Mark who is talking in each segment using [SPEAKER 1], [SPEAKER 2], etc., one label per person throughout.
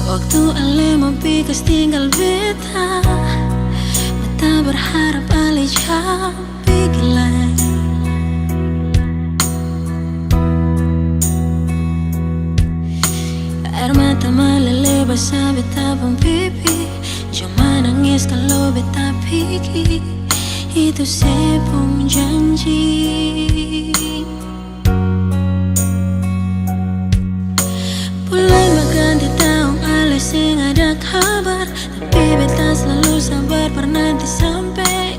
[SPEAKER 1] Waktu ale mau pikas tinggal beta, beta berharap ale jauh pikiran. Air mata meleleh basah beta pun pipi, cuma nangis kalau beta pikir itu sepung janji. Mulai berganti tahun ale sing ada kabar, tapi beta selalu sabar bernanti sampai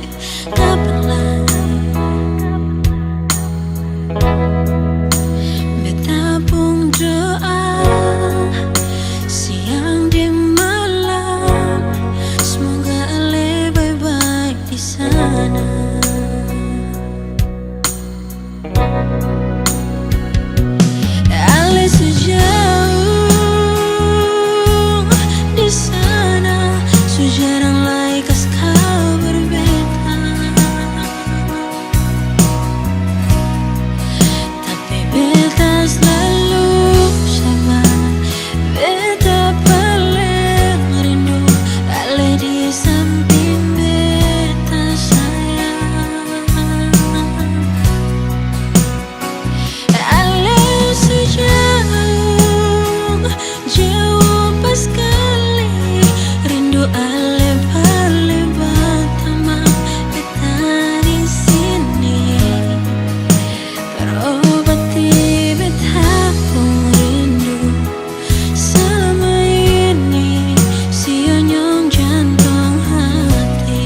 [SPEAKER 1] kapan lagi. Beta pun doa siang di malam, semoga ale baik-baik di sana. Ale sejauh di sana, sejarang lagi kas kabar beta, tapi beta selalu sabar. Beta paling rindu ale di samping beta sayang. Ale sejauh jauh pas sekali, rindu ale paling pertama beta di sini, terobati beta pun rindu selama ini, sionyong jantung hati.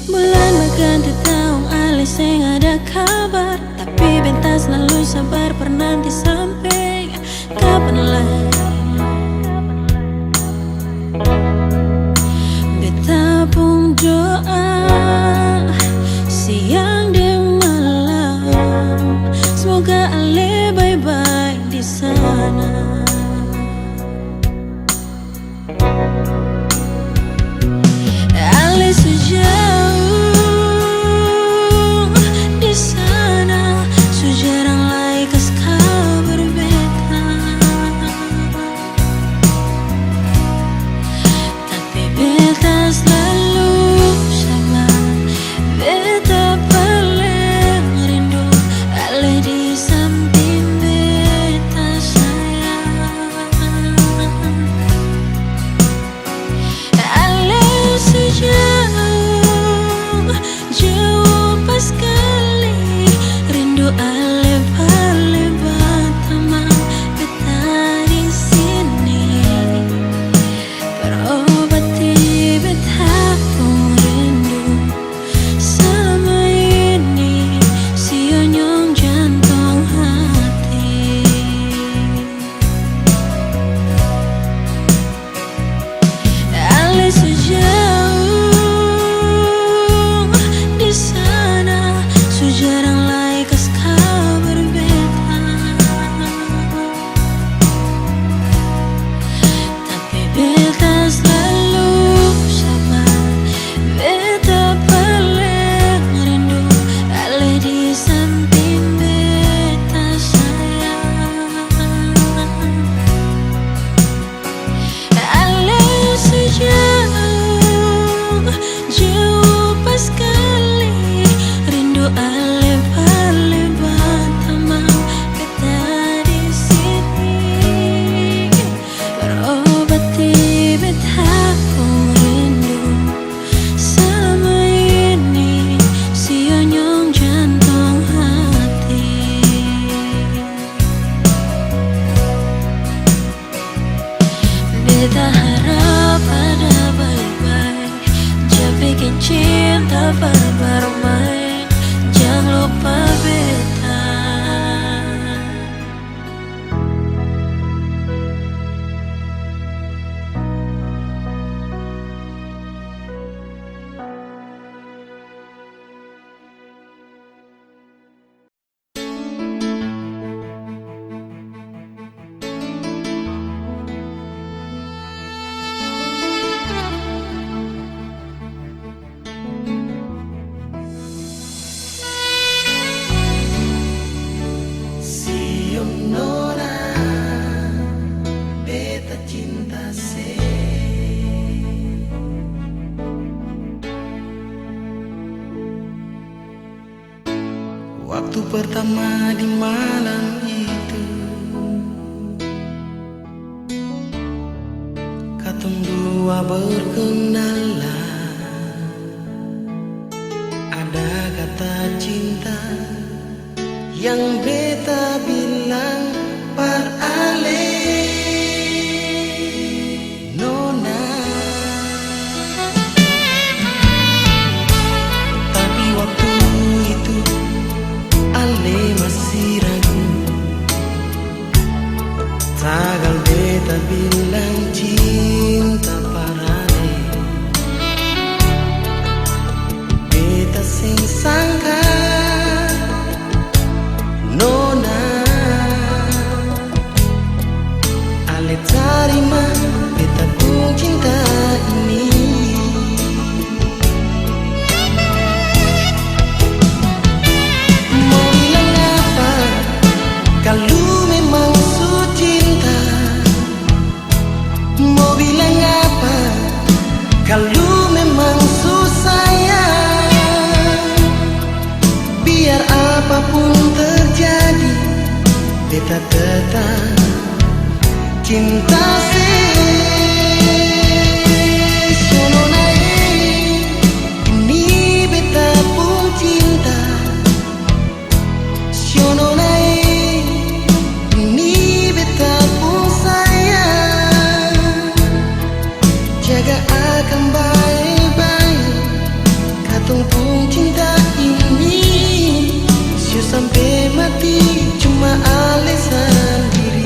[SPEAKER 1] Bulan berganti tahun ale sing ada kabar, tapi beta selalu sabar bernanti sampai kapan lagi. Beta pun doa siang dan malam, semoga ale baik-baik di sana. Ale sejauh di sana, sejarang lagi kas kabar beta, tapi beta selalu sabar. Beta paling rindu ale di samping beta sayang.
[SPEAKER 2] pertama di malam itu, katong dua berkenalan. Ada kata cinta yang beta bilang par ale nona, tapi waktu itu ale masih ragu. Tagal beta bilang cinta par ale, beta sing sangka nona ale tarima beta pun cinta ini. Mau bilang apa kalau memang su cinta? Mau bilang apa kalau memang su sayang? Biar apapun terjadi, beta tetap cinta ini beta pun cinta. Ini beta pun sayang. Jaga akan baik-baik katong pun cinta ini. Siu sampai mati cuma alasan diri.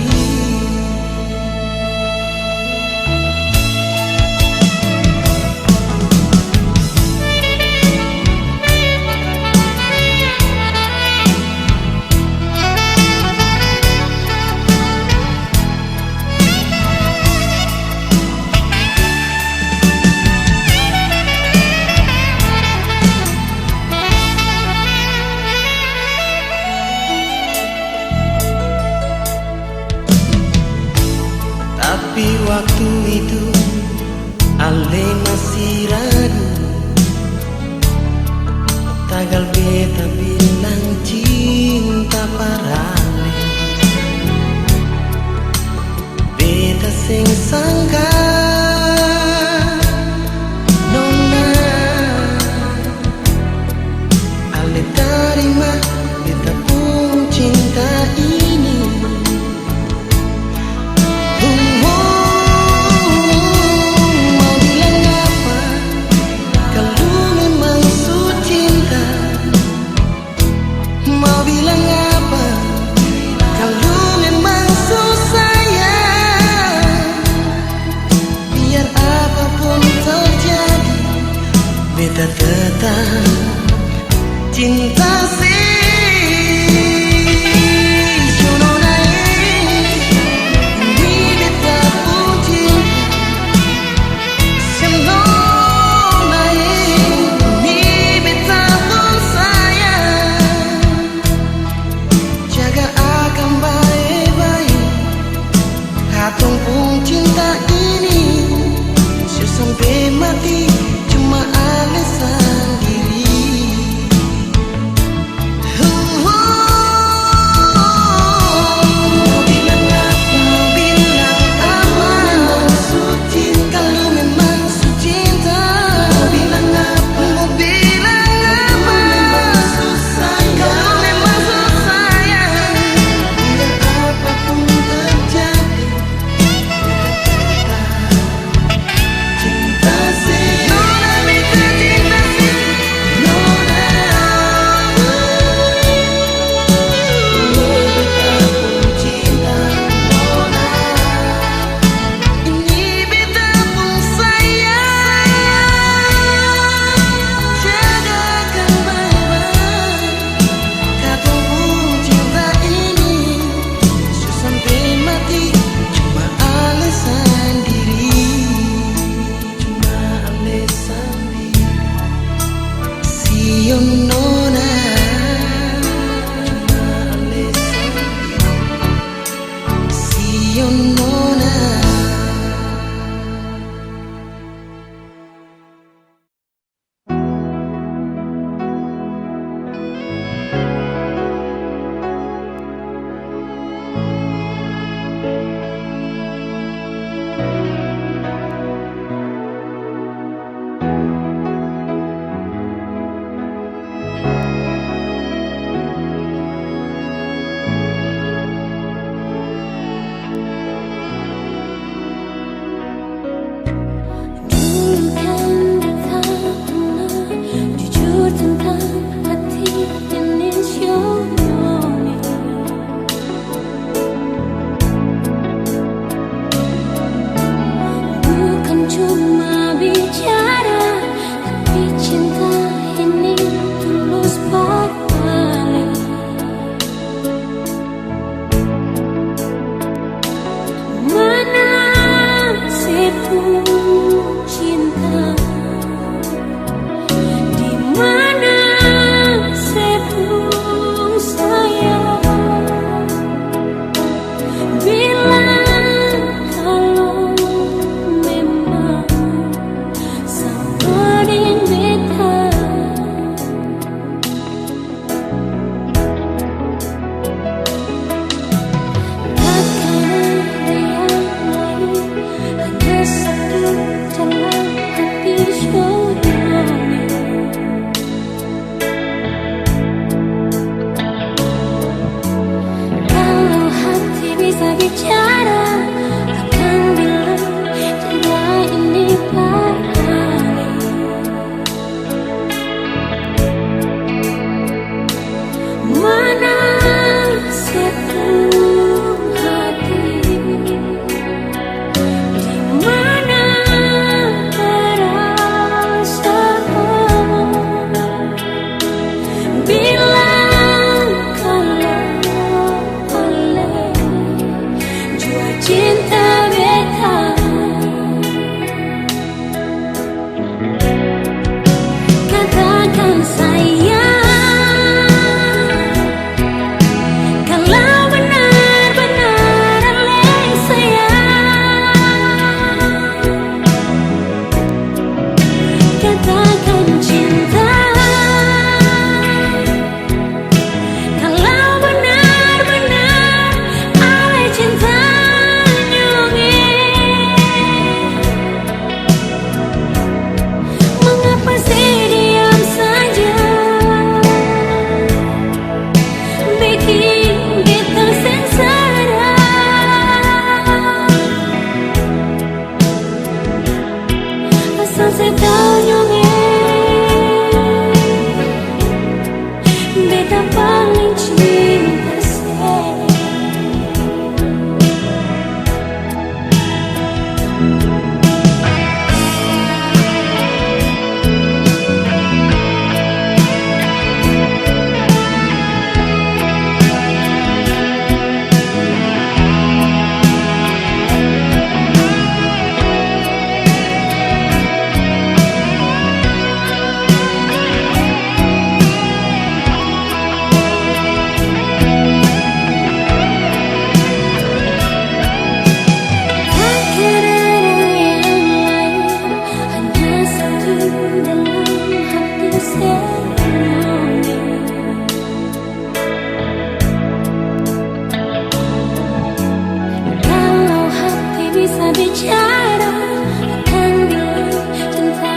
[SPEAKER 1] bicara akan bilang cinta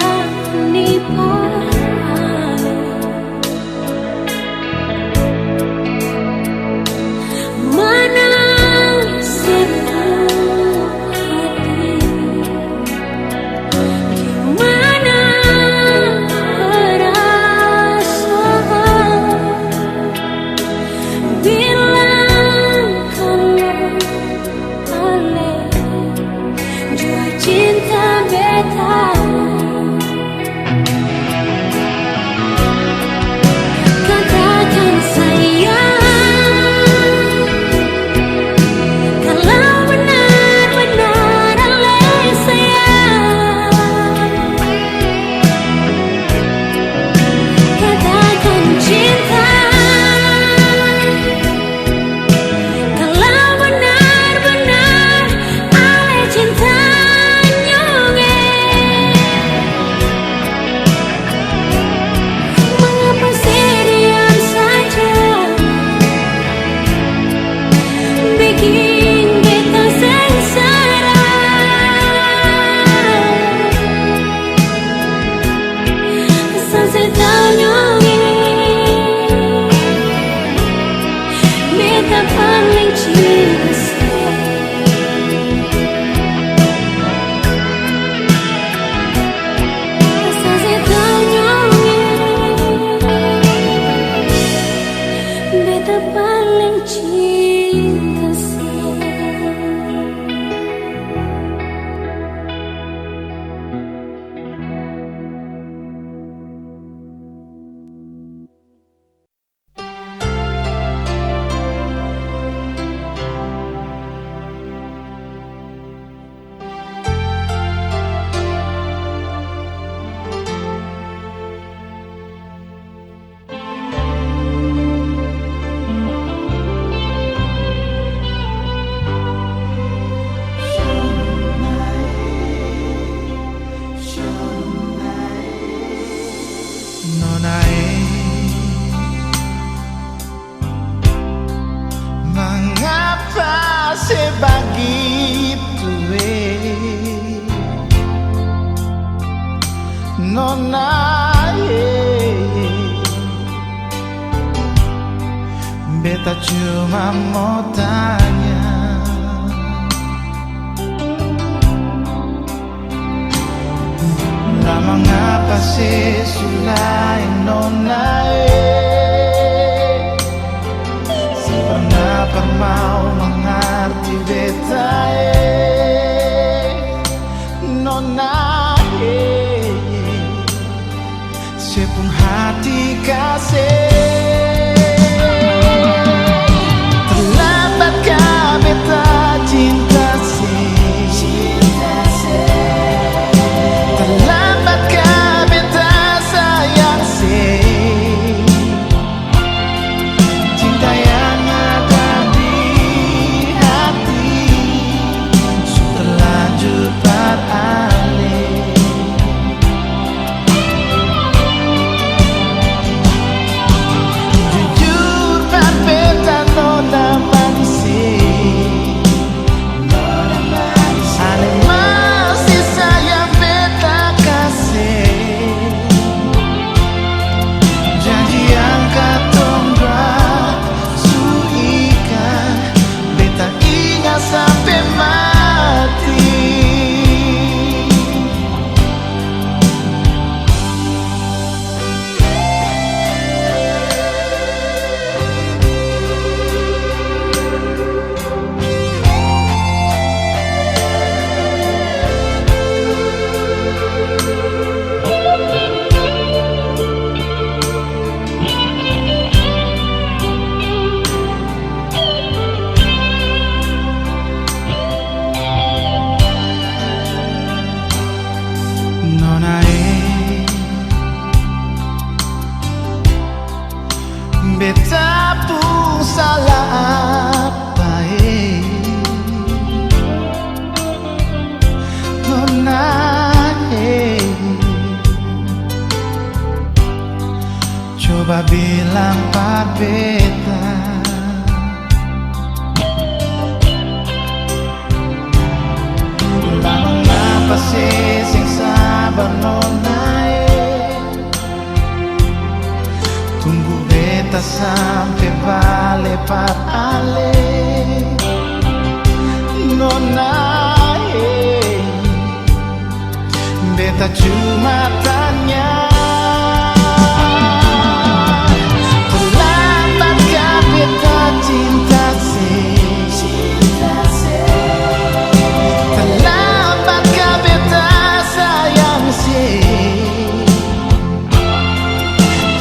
[SPEAKER 1] menipu. Menangis sepenuh hati, gimana perasaan bilang kalau boleh jua cinta beta. Katakan sayang, kalau benar-benar oleh sayang. Katakan cinta, kalau benar-benar oleh cinta nyonge. Mengapa sih diam saja, bikin kita sengsara. Asal saya tahu nyonge, beta paling cinta saya. Asal saya tahu nyonge, beta paling cinta saya.
[SPEAKER 3] Nonae, mengapa sebegitu Nonae, beta cuma mau tanya, nah mengapa sih sulai Nonae, si pernah mau mengerti beta Nonae, sepung hati kasih. Terlambatkah beta cinta sih? Terlambatkah beta sayang sih? Cinta yang ada di bernonae. Tunggu beta sampai bale par ale nonae. Beta cuma tanya, terlambatkah beta cinta terlambatkah beta sayang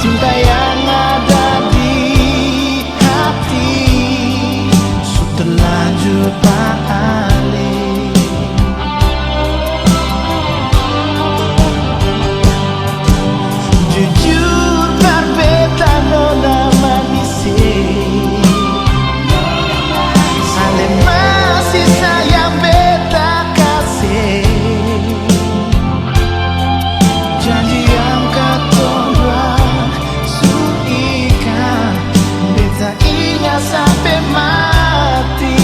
[SPEAKER 3] cinta yang ada di hati sudah terlanjur balik. Jujur berbeda nona manisnya, ale masih sayang beta kasih. Janji yang katong suikan beta ingat sampai mati.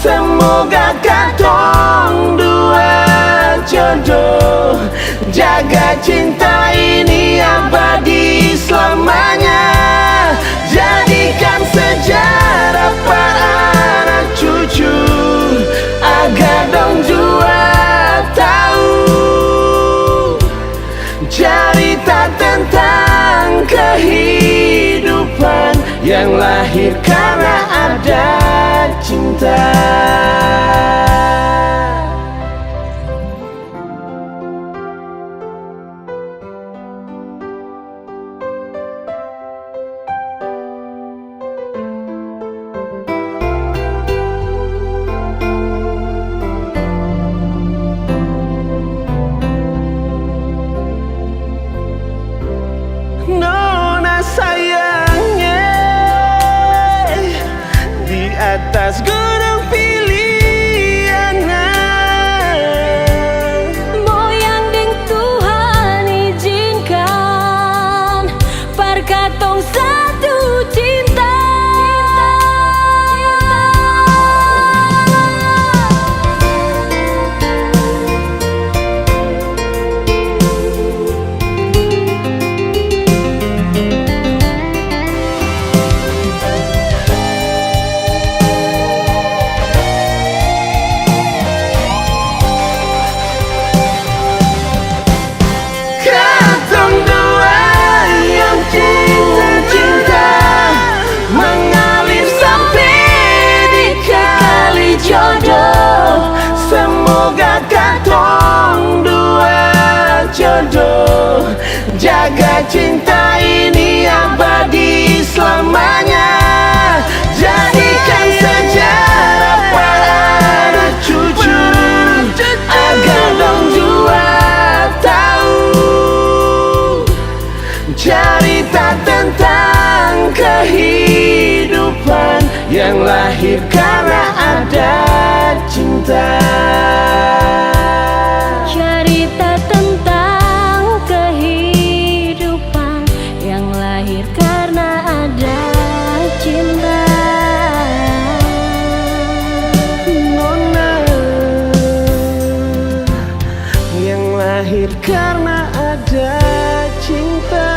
[SPEAKER 2] Semoga katong dua jodoh, jaga cinta ini abadi selamanya. Jadikan sejarah para anak cucu, agar dong jua tahu cerita tentang kehidupan yang lahir karena ada cinta. Nona sayangnya di atas gunung pilihan,
[SPEAKER 1] moyang ding Tuhan izinkan perkatong satu cinta.
[SPEAKER 2] katong dua yang cinta mengalir sampai di kali jodoh. Semoga katong dua jodoh, jaga cinta ini abadi selamanya. Jadikan sejarah para anak cucu, agar dong jua tahu cerita tentang kehidupan yang lahir karena ada cinta.
[SPEAKER 1] Cerita tentang kehidupan yang lahir karena ada cinta.
[SPEAKER 2] Nona yang lahir karena ada cinta.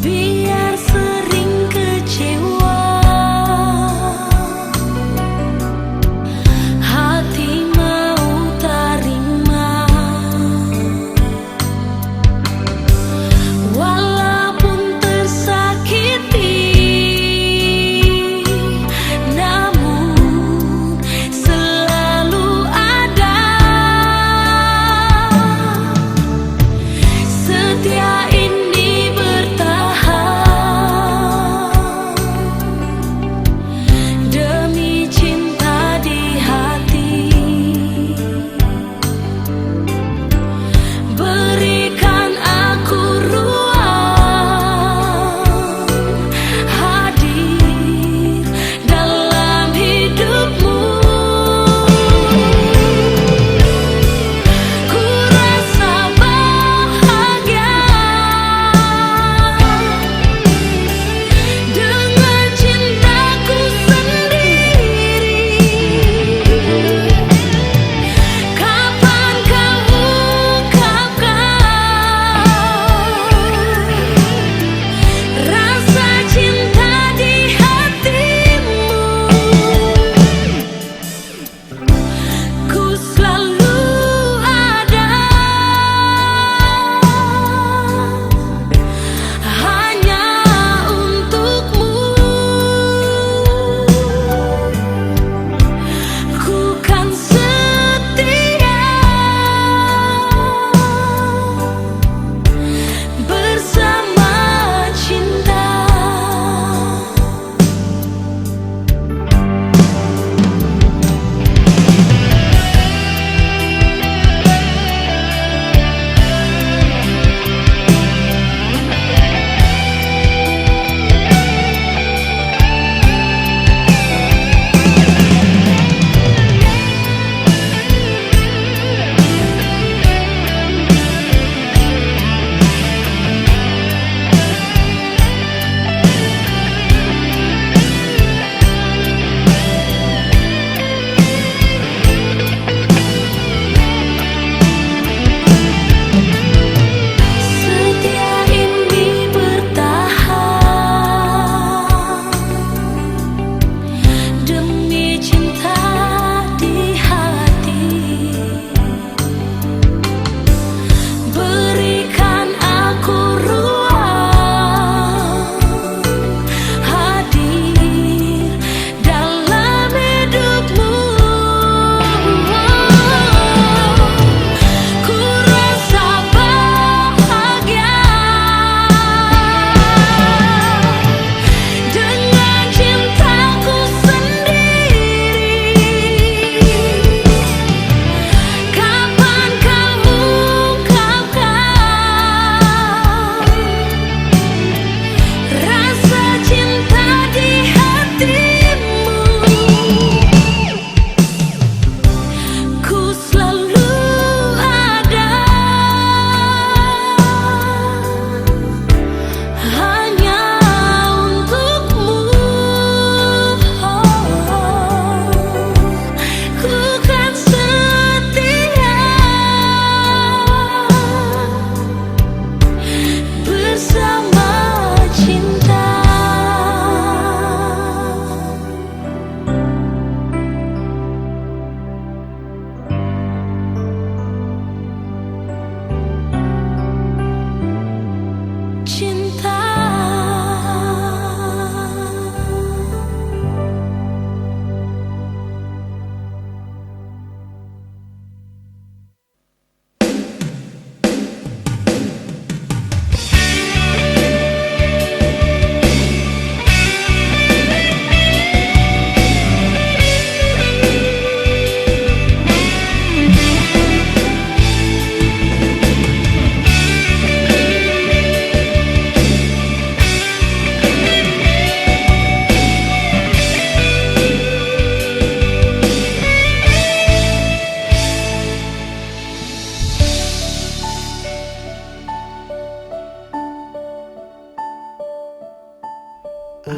[SPEAKER 1] Biar sering kecewa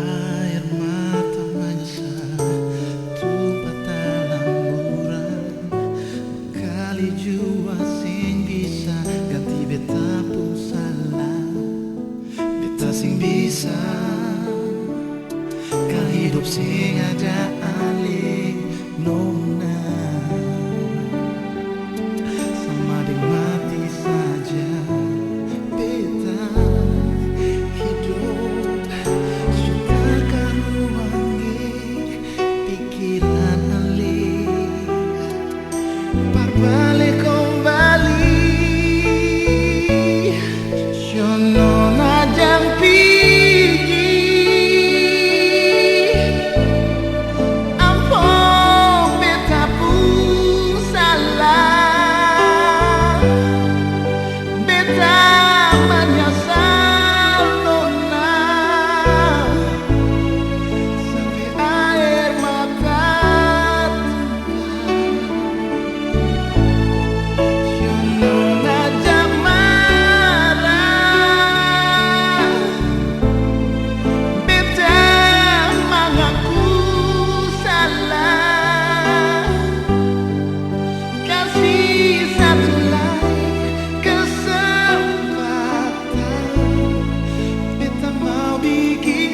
[SPEAKER 3] Air mata menyesal tumpah dalam murang. Kali jua sing bisa ganti beta pun salah. Beta sing bisa kali hidup sing ada alih nona. Sama di mati saja beta hidup. Sudah karuangi pikiran alih. Berbalik kembali Jono najang pigi. Ampun beta pun salah. Beta menyesal nona. Sampai air mata Jono najang marah. Beta mengaku salah. Kasih satu lagi kesempatan. Beta mau bikin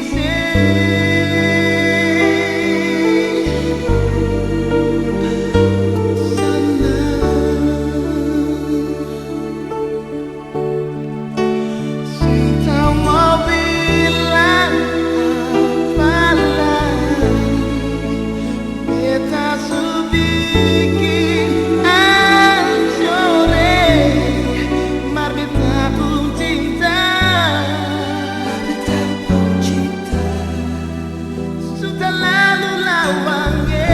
[SPEAKER 3] Cinta mau bilang apa lagi. Beta subikin anjore. Mar beta pun cinta. Beta pun cinta. Sudah lalu lawangnya.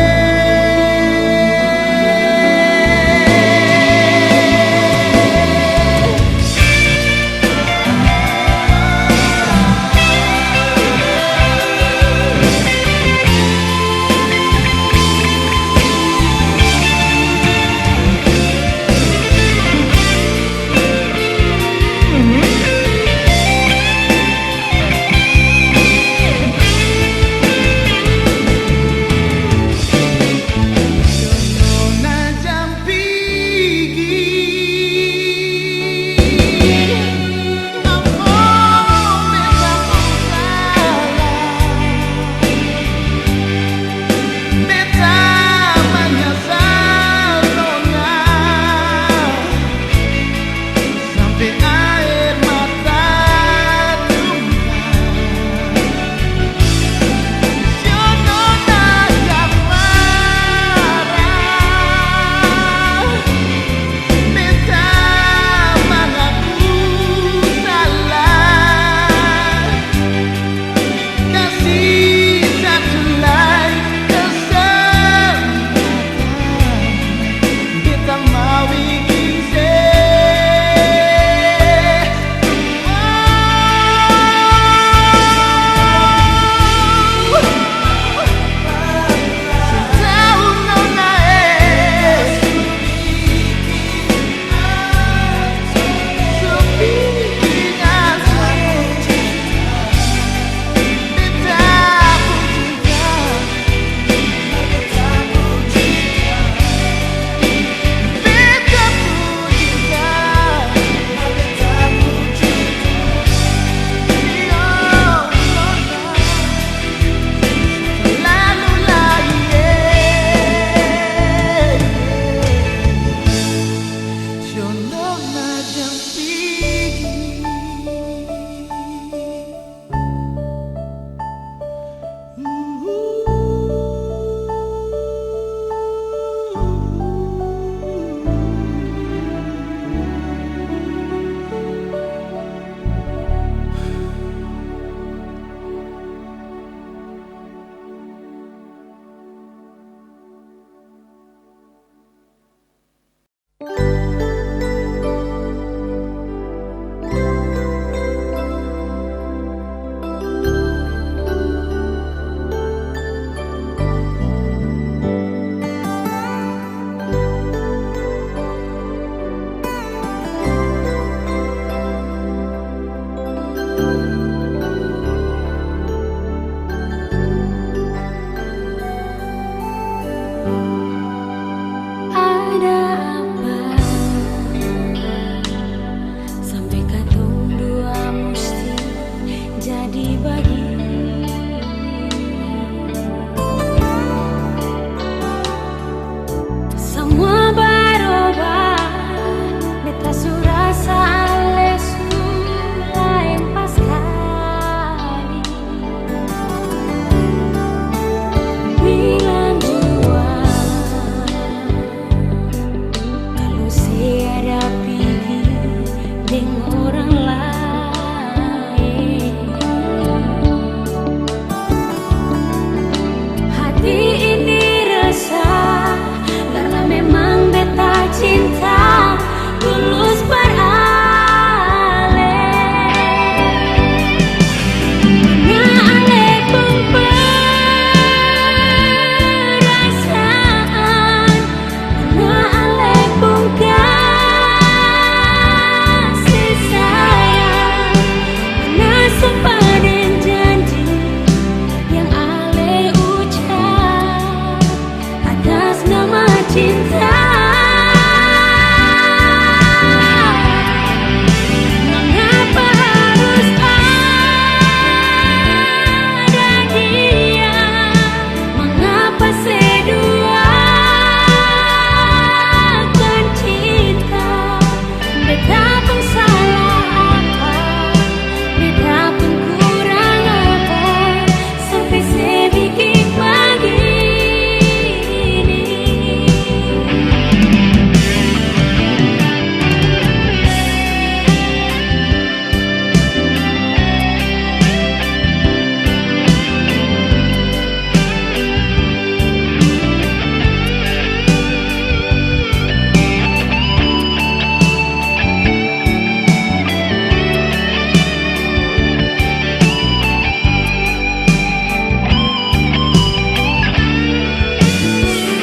[SPEAKER 1] cinta. Mengapa harus ada dia? Mengapa seduakan cinta? Beta pun salah apa? Beta pun kurang apa? Sampai sebikin begini.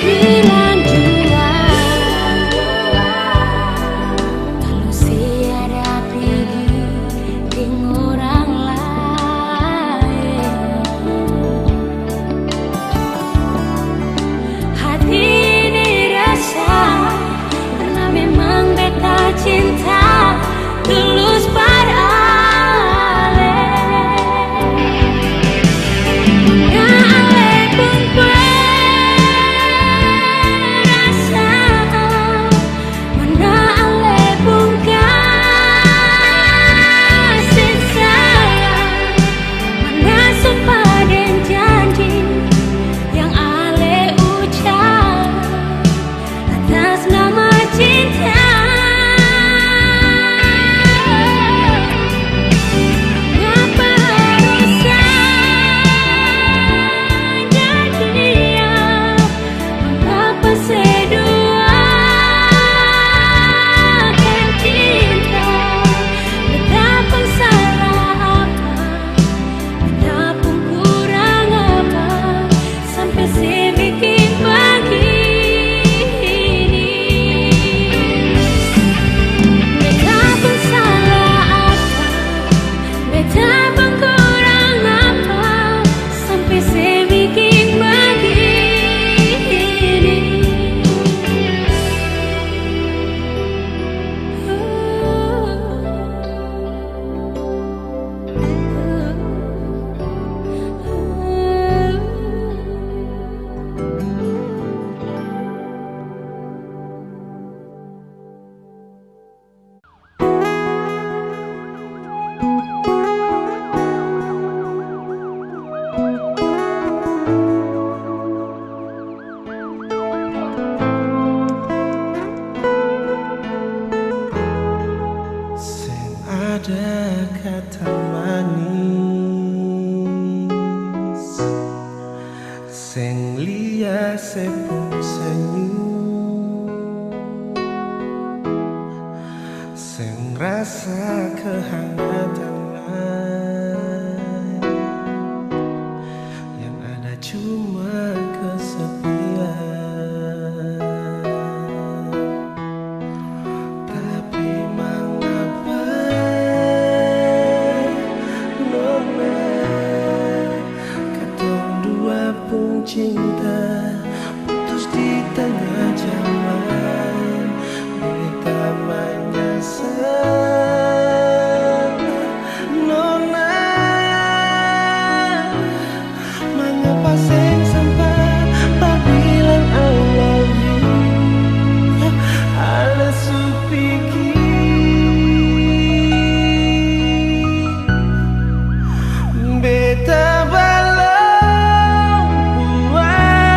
[SPEAKER 1] Bilang jua kalau siada pergi dengan orang lain, hati ini rasa karena memang beta cinta tulus pada ale. Mana ale pun rasa, mana ale pun kasih sayang, mana sumpah dan janji yang ale ucap atas nama cinta. Mengapa harus ada dia? Mengapa seduakan cinta? Beta pun salah apa? Beta pun kurang apa? Sampai sebikin begini. Beta pun salah apa? Beta pun kurang apa? Sampai sebikin begini.
[SPEAKER 3] Sing ada kata manis, sing lia sepung senyum, sing rasa kehangatan lain, yang ada cuma kesepian. Tapi mengapa nona ketong dua pun cinta putus di tengah jalan. Beta menyesal nona, mengapa sing sempat bilang I love you? Ale supiki beta balong buat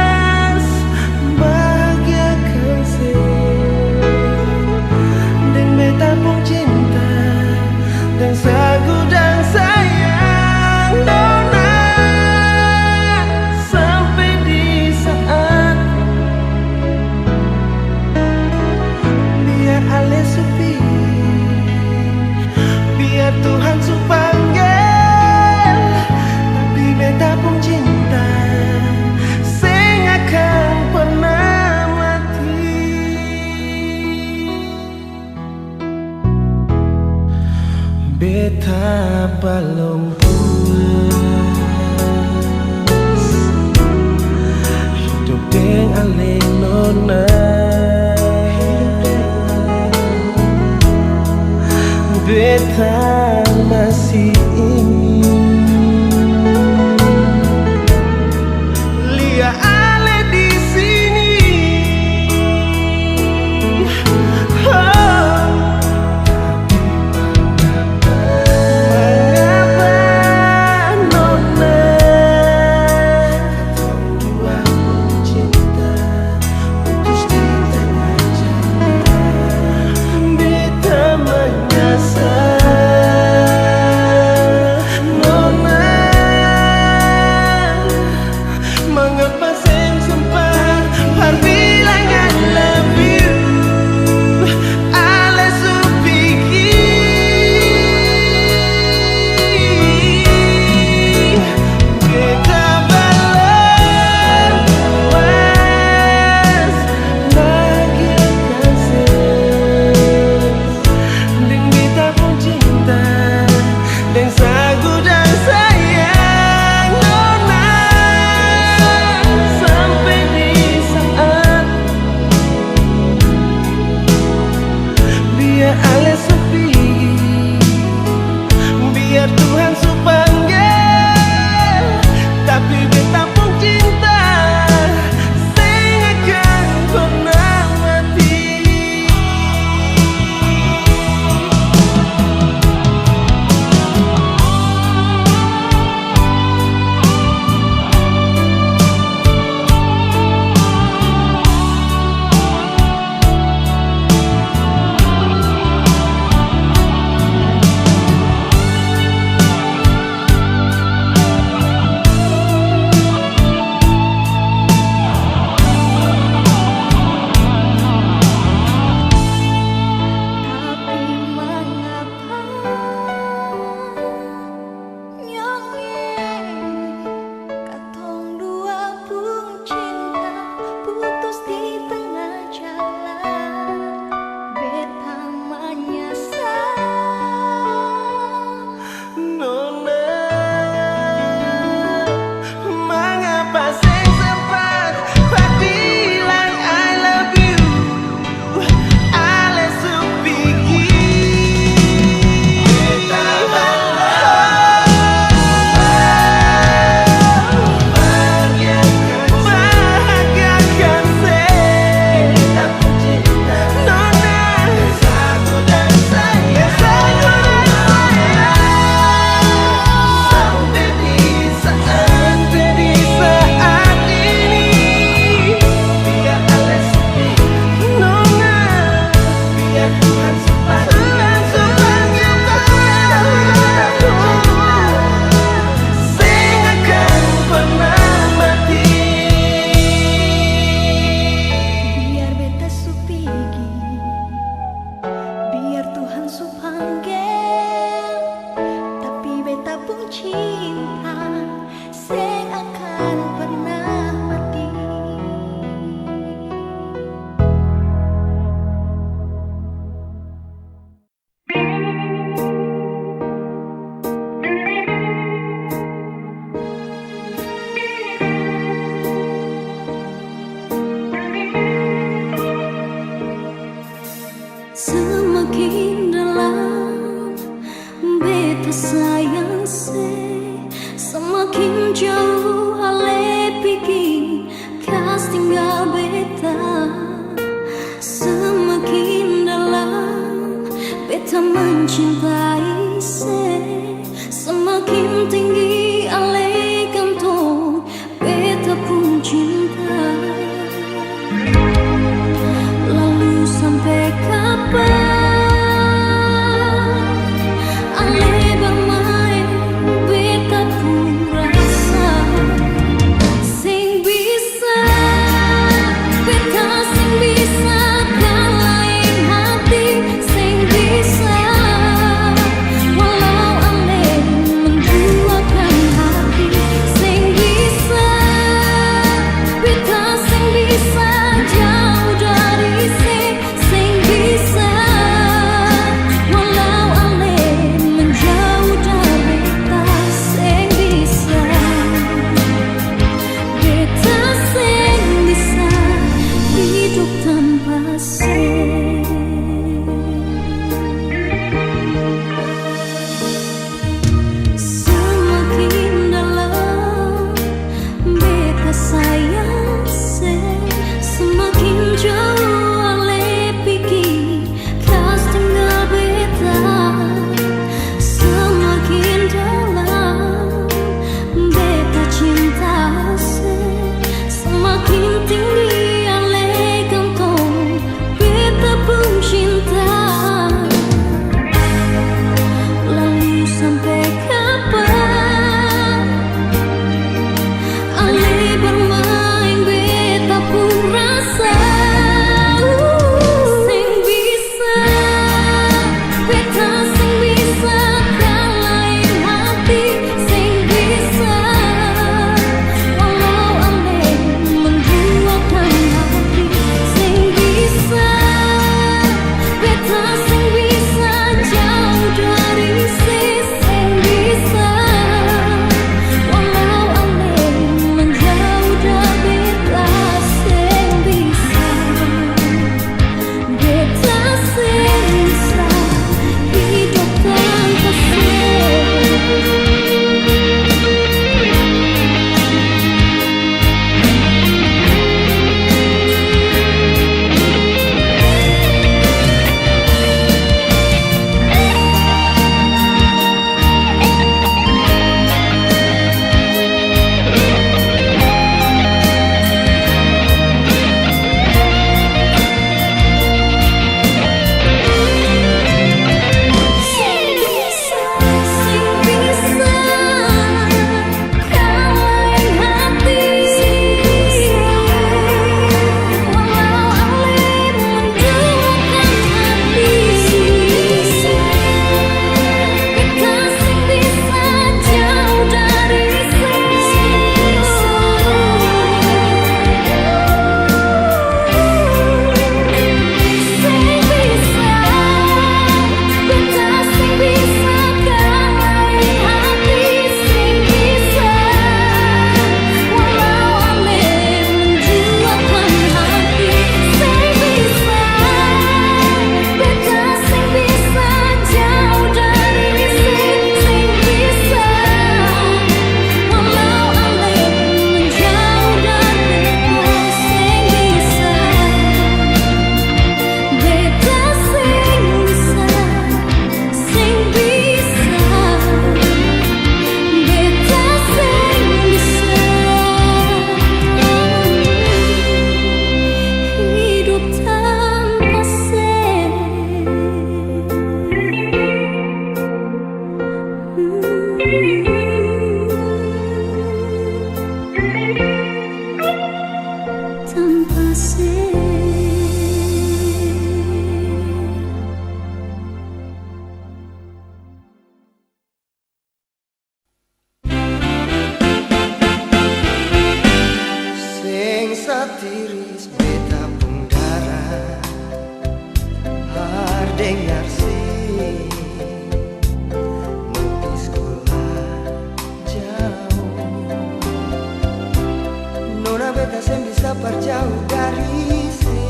[SPEAKER 2] beta sem bisa berjauh dari si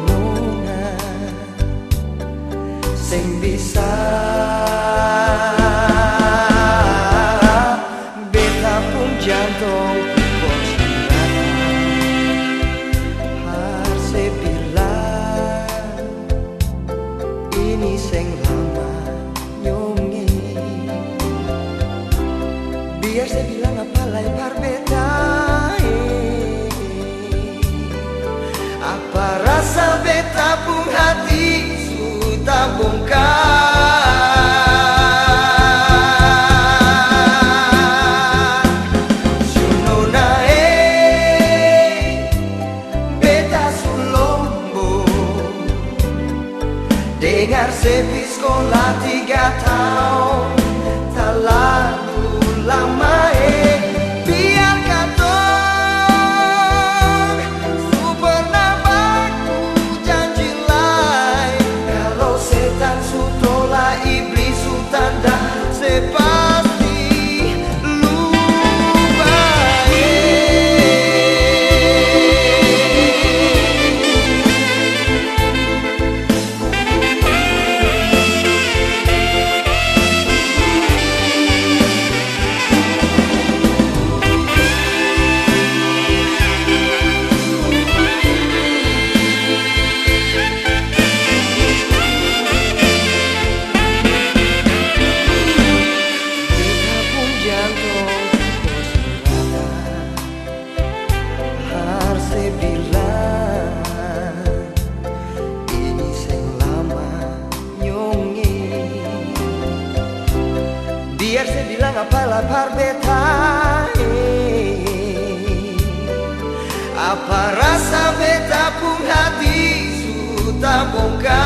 [SPEAKER 2] nona, sem bisa beta pun jantung ini sing lama nyongi, biar saya bilang apa lebar beta, apa rasa beta pun hati sudah bongkar. Sunona beta sulombo, dengar sepi sekolah 3 tahun terlalu lama. Biar katong super nabaku janji lain, kalau setan su tolak iblis su tanda sepasti biar saya bilang apa lapar beta, apa rasa beta pun hati sudah bongkar.